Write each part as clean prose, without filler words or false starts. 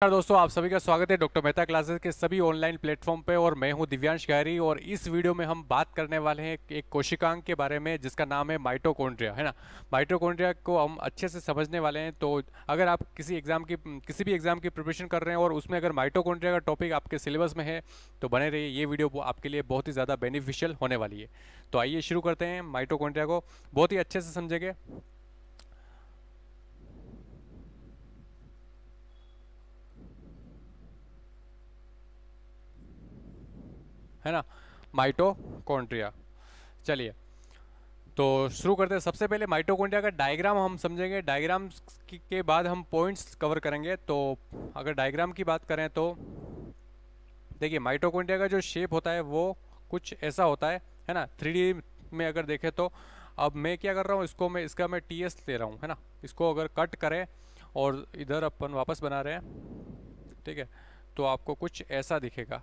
नमस्कार दोस्तों, आप सभी का स्वागत है डॉक्टर मेहता क्लासेस के सभी ऑनलाइन प्लेटफॉर्म पे। और मैं हूं दिव्यांश खैरी और इस वीडियो में हम बात करने वाले हैं एक कोशिकांग के बारे में जिसका नाम है माइटोकॉन्ड्रिया, है ना। माइटोकॉन्ड्रिया को हम अच्छे से समझने वाले हैं। तो अगर आप किसी भी एग्जाम की प्रिपरेशन कर रहे हैं और उसमें अगर माइटोकॉन्ड्रिया का टॉपिक आपके सिलेबस में है तो बने रहिए, ये वीडियो आपके लिए बहुत ही ज़्यादा बेनिफिशियल होने वाली है। तो आइए शुरू करते हैं। माइटोकॉन्ड्रिया को बहुत ही अच्छे से समझेंगे, है ना। माइटोकॉन्ड्रिया, चलिए तो शुरू करते हैं। सबसे पहले माइटोकॉन्ड्रिया का डायग्राम हम समझेंगे। डायग्राम के बाद हम पॉइंट्स कवर करेंगे। तो अगर डायग्राम की बात करें तो देखिए, माइटोकॉन्ड्रिया का जो शेप होता है वो कुछ ऐसा होता है ना। 3D में अगर देखें तो अब मैं क्या कर रहा हूँ, इसका मैं टी एस ले रहा हूँ, है ना। इसको अगर कट करें और इधर अपन वापस बना रहे हैं, ठीक है, तो आपको कुछ ऐसा दिखेगा।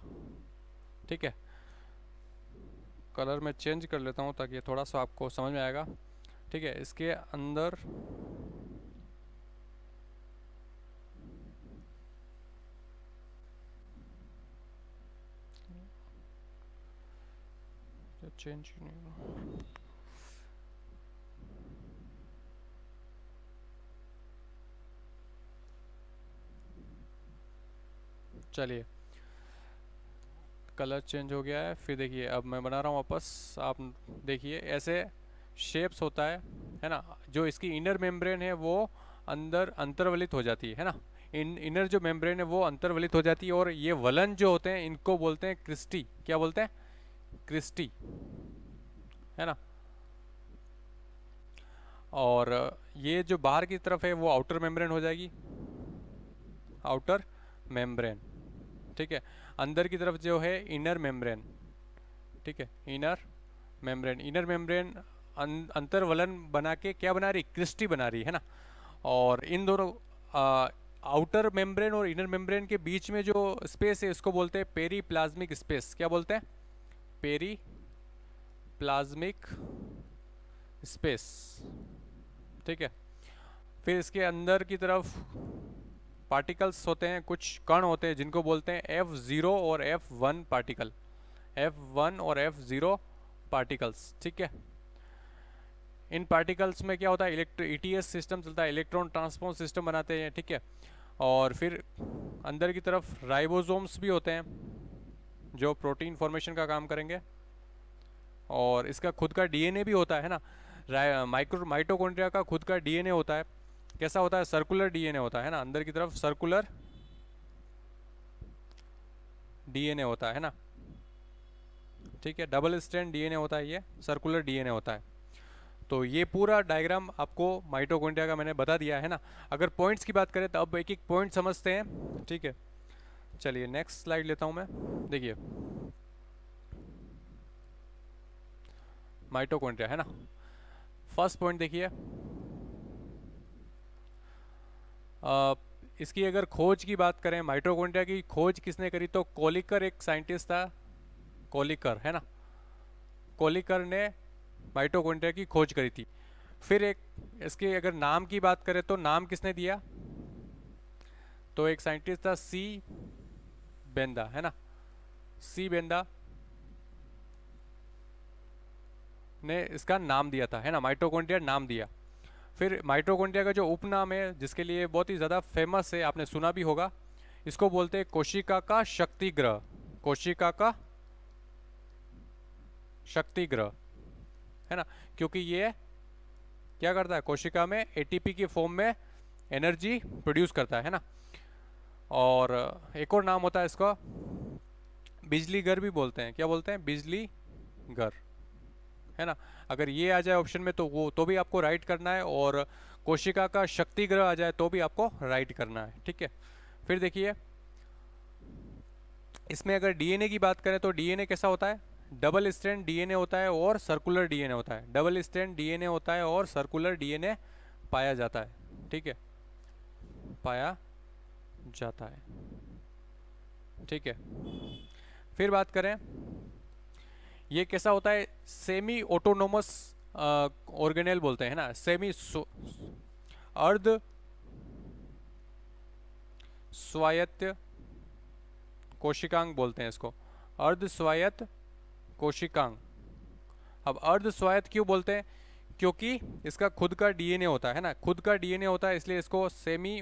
ठीक है, कलर मैं चेंज कर लेता हूँ ताकि थोड़ा सा आपको समझ में आएगा। ठीक है, इसके अंदर चेंज नहीं, चलिए कलर चेंज हो गया है। फिर देखिए अब मैं बना रहा हूँ वापस। आप देखिए ऐसे शेप्स होता है ना। जो इसकी इनर मेम्ब्रेन है वो अंदर अंतर्वलित हो जाती है ना। इनर जो मेम्ब्रेन है वो अंतर्वलित हो जाती है और ये वलन जो होते हैं इनको बोलते हैं क्रिस्टी। क्या बोलते हैं? क्रिस्टी, है ना। और ये जो बाहर की तरफ है वो आउटर मेम्ब्रेन हो जाएगी, आउटर मेम्ब्रेन। ठीक है, अंदर की तरफ जो है इनर मेम्ब्रेन। ठीक है, इनर मेम्ब्रेन अंतर्वलन बना के क्या बना रही? क्रिस्टी बना रही है ना। और इन दोनों आउटर मेम्ब्रेन और इनर मेम्ब्रेन के बीच में जो स्पेस है इसको बोलते हैं पेरीप्लाज्मिक स्पेस। क्या बोलते हैं? Periplasmic space. ठीक है, फिर इसके अंदर की तरफ पार्टिकल्स होते हैं, कुछ कण होते हैं जिनको बोलते हैं F0 और F1 पार्टिकल। F1 और F0 पार्टिकल्स। ठीक है, इन पार्टिकल्स में क्या होता है? ETS सिस्टम चलता है, इलेक्ट्रॉन ट्रांसपोर्ट सिस्टम बनाते हैं। ठीक है, और फिर अंदर की तरफ राइबोसोम्स भी होते हैं जो प्रोटीन फॉर्मेशन का काम करेंगे। और इसका खुद का डीएनए भी होता है ना। माइटोकॉन्ड्रिया का खुद का डीएनए होता है। कैसा होता है? सर्कुलर डीएनए होता है ना। अंदर की तरफ सर्कुलर डीएनए होता है ना। ठीक है, डबल स्ट्रैंड डीएनए होता है, ये सर्कुलर डीएनए होता है। तो ये पूरा डायग्राम आपको माइटोकॉन्ड्रिया का मैंने बता दिया है ना। अगर पॉइंट्स की बात करें तो अब एक एक पॉइंट समझते हैं। ठीक है, चलिए नेक्स्ट स्लाइड लेता हूं मैं। देखिए माइटोकॉन्ड्रिया, है ना। फर्स्ट पॉइंट देखिए, इसकी अगर खोज की बात करें, माइटोकॉन्ड्रिया की खोज किसने करी? तो कोलिकर एक साइंटिस्ट था, कोलिकर, है ना। कोलिकर ने माइटोकॉन्ड्रिया की खोज करी थी। फिर एक इसके अगर नाम की बात करें तो नाम किसने दिया? तो एक साइंटिस्ट था सी बेंदा, है ना। सी बेंदा ने इसका नाम दिया था, है ना, माइटोकॉन्ड्रिया नाम दिया। फिर माइटोकॉन्ड्रिया का जो उपनाम है जिसके लिए बहुत ही ज़्यादा फेमस है, आपने सुना भी होगा, इसको बोलते हैं कोशिका का शक्ति ग्रह। कोशिका का शक्ति ग्रह, है ना, क्योंकि ये क्या करता है? कोशिका में एटीपी की फॉर्म में एनर्जी प्रोड्यूस करता है ना। और एक और नाम होता है इसका, बिजली घर भी बोलते हैं। क्या बोलते हैं? बिजली घर, है ना। अगर ये आ जाए ऑप्शन में तो वो तो भी आपको राइट करना है, और कोशिका का शक्ति ग्रह आ जाए तो भी आपको राइट करना है। ठीक है, फिर देखिए इसमें अगर डीएनए की बात करें तो डीएनए कैसा होता है? डबल स्ट्रैंड डीएनए होता है और सर्कुलर डीएनए होता है। डबल स्ट्रैंड डीएनए होता है और सर्कुलर डीएनए पाया जाता है। ठीक है, पाया जाता है। ठीक है, फिर बात करें, ये कैसा होता है? सेमी ऑटोनोमस ऑर्गेनेल बोलते हैं ना। अर्ध स्वायत्त कोशिकांग बोलते हैं इसको, अर्ध स्वायत्त कोशिकांग। अब अर्ध स्वायत्त क्यों बोलते हैं? क्योंकि इसका खुद का डीएनए होता है ना, खुद का डीएनए होता है, इसलिए इसको सेमी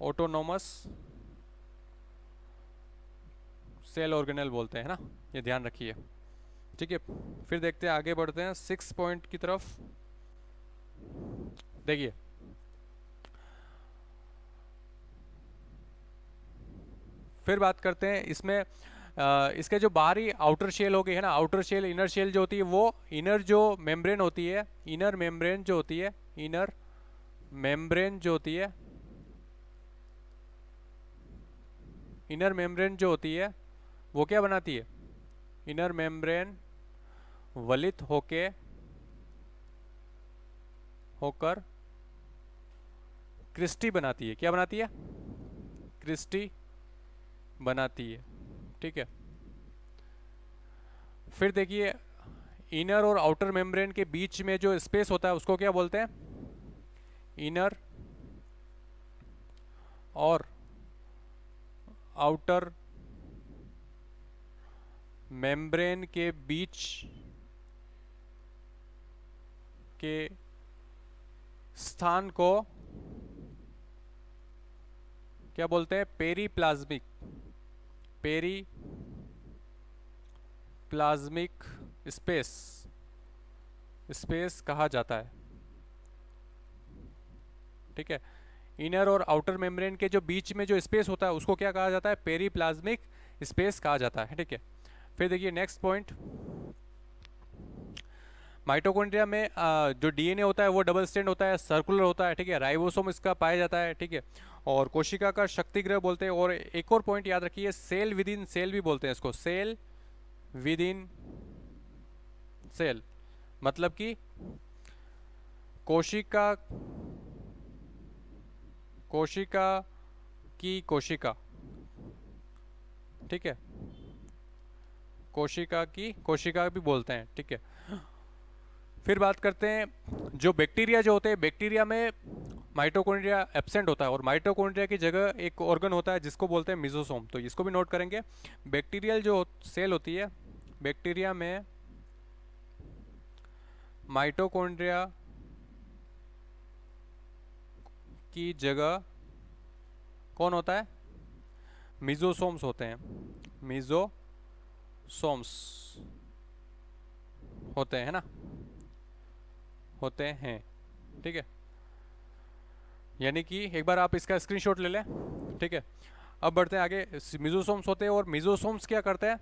ऑटोनोमस सेल ऑर्गेनेल बोलते हैं ना, ये ध्यान रखिए। ठीक है, फिर देखते हैं, आगे बढ़ते हैं 6 पॉइंट की तरफ। देखिए फिर बात करते हैं इसमें इसके जो बाहरी आउटर शेल हो गई है ना, आउटर शेल, इनर शेल जो होती है, वो इनर जो मेम्ब्रेन होती है, इनर मेम्ब्रेन जो होती है, इनर मेम्ब्रेन जो होती है, इनर मेम्ब्रेन जो होती है वो क्या बनाती है? इनर मेम्ब्रेन वलित होकर क्रिस्टी बनाती है। क्या बनाती है? क्रिस्टी बनाती है। ठीक है, फिर देखिए इनर और आउटर मेम्ब्रेन के बीच में जो स्पेस होता है उसको क्या बोलते हैं? इनर और आउटर मेम्ब्रेन के बीच के स्थान को क्या बोलते हैं? पेरीप्लाज्मिक स्पेस कहा जाता है। ठीक है, इनर और आउटर मेम्ब्रेन के जो बीच में जो स्पेस होता है उसको क्या कहा जाता है? पेरीप्लाज्मिक स्पेस कहा जाता है। ठीक है, फिर देखिए नेक्स्ट पॉइंट, माइटोकॉन्ड्रिया में जो डीएनए होता है वो डबल स्टैंड होता है, सर्कुलर होता है। ठीक है, राइबोसोम इसका पाया जाता है। ठीक है, और कोशिका का शक्तिगृह बोलते हैं। और एक और पॉइंट याद रखिए, सेल विद इन सेल भी बोलते हैं इसको, सेल विद इन सेल, मतलब कि कोशिका की कोशिका। ठीक है, कोशिका की कोशिका भी बोलते हैं। ठीक है, फिर बात करते हैं जो बैक्टीरिया जो होते हैं, बैक्टीरिया में माइटोकॉन्ड्रिया एब्सेंट होता है और माइटोकॉन्ड्रिया की जगह एक ऑर्गन होता है जिसको बोलते हैं मिजोसोम। तो इसको भी नोट करेंगे। बैक्टीरियल जो सेल होती है, बैक्टीरिया में माइटोकॉन्ड्रिया की जगह कौन होता है? मिजोसोम्स होते हैं, मिजोसोम्स होते हैं ना, होते हैं। ठीक है, यानी कि एक बार आप इसका स्क्रीनशॉट ले लें। ठीक है, अब बढ़ते हैं आगे। मिजोसोम्स होते हैं और मिजोसोम्स क्या करते हैं?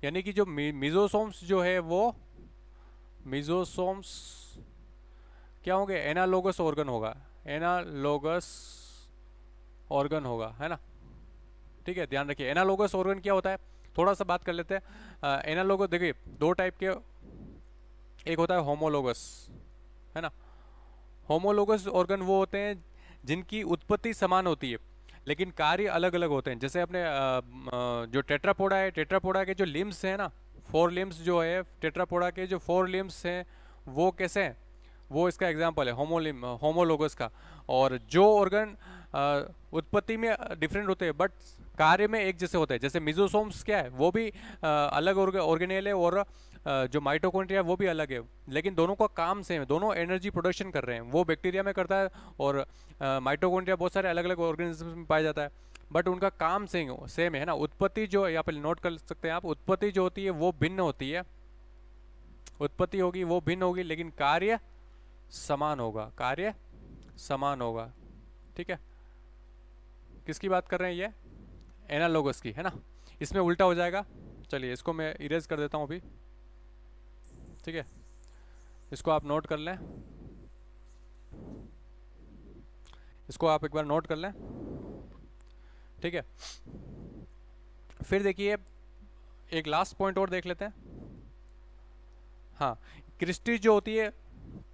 यानी कि जो मिजोसोम्स जो है वो मिजोसोम्स क्या होंगे? एनालोगस ऑर्गन होगा, एनालोगस ऑर्गन होगा, है ना। ठीक है, ध्यान रखिए एनालोगस ऑर्गन क्या होता है, थोड़ा सा बात कर लेते हैं। एनालोगस देखिए दो टाइप के, एक होता है होमोलोगस, है ना। होमोलोगस ऑर्गन वो होते हैं जिनकी उत्पत्ति समान होती है लेकिन कार्य अलग अलग होते हैं। जैसे अपने जो टेट्रापोडा है, टेट्रापोडा के जो लिम्स हैं ना, 4 लिम्स जो है टेट्रापोडा के, जो 4 लिम्स हैं वो कैसे हैं? वो इसका एग्जाम्पल है होमोलोगस का। और जो ऑर्गन उत्पत्ति में डिफरेंट होते हैं बट कार्य में एक जैसे होते हैं, जैसे मिजोसोम्स क्या है, वो भी अलग ऑर्गेनेल है, और जो माइटोकॉन्ड्रिया वो भी अलग है, लेकिन दोनों का काम सेम है, दोनों एनर्जी प्रोडक्शन कर रहे हैं। वो बैक्टीरिया में करता है और माइटोकॉन्ड्रिया बहुत सारे अलग अलग ऑर्गेनिज्म में पाया जाता है, बट उनका काम सेम है ना। उत्पत्ति जो यहाँ पे नोट कर सकते हैं आप, उत्पत्ति जो होती है वो भिन्न होती है, उत्पत्ति होगी वो भिन्न होगी लेकिन कार्य समान होगा, कार्य समान होगा। ठीक है, किसकी बात कर रहे हैं? ये एनालोगस की, है ना। इसमें उल्टा हो जाएगा, चलिए इसको मैं इरेज कर देता हूँ अभी। ठीक है, इसको आप नोट कर लें, इसको आप एक बार नोट कर लें। ठीक है, फिर देखिए एक लास्ट पॉइंट और देख लेते हैं। हाँ, क्रिस्टी जो होती है,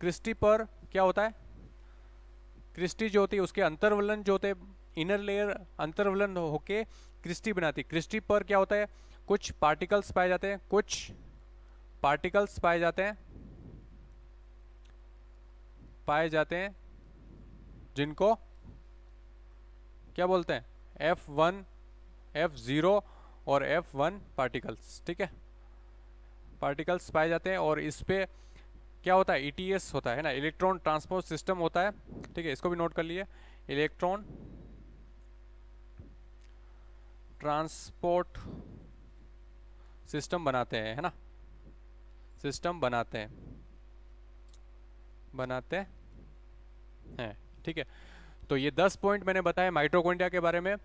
क्रिस्टी पर क्या होता है? क्रिस्टी जो होती है उसके अंतर्वलन जो होते हैं, इनर लेयर अंतर्वलन होके क्रिस्टी बनाती है। क्रिस्टी पर क्या होता है? कुछ पार्टिकल्स पाए जाते हैं, कुछ पार्टिकल्स पाए जाते हैं जिनको क्या बोलते हैं, F1, F0 और F1 पार्टिकल्स। ठीक है, पार्टिकल्स पाए जाते हैं और इस पे क्या होता है, ETS होता है ना, इलेक्ट्रॉन ट्रांसपोर्ट सिस्टम होता है। ठीक है, इसको भी नोट कर लिए, इलेक्ट्रॉन ट्रांसपोर्ट सिस्टम बनाते हैं, है ना, सिस्टम बनाते हैं। ठीक है, तो ये 10 पॉइंट मैंने बताए माइटोकॉन्ड्रिया के बारे में।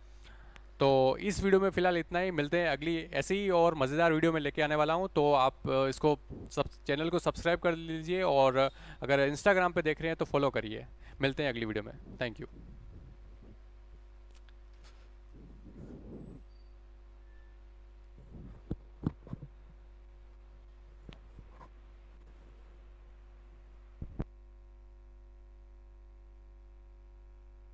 तो इस वीडियो में फ़िलहाल इतना ही, मिलते हैं अगली ऐसे ही और मज़ेदार वीडियो में लेके आने वाला हूँ। तो आप इसको चैनल को सब्सक्राइब कर लीजिए और अगर इंस्टाग्राम पे देख रहे हैं तो फॉलो करिए। मिलते हैं अगली वीडियो में, थैंक यू।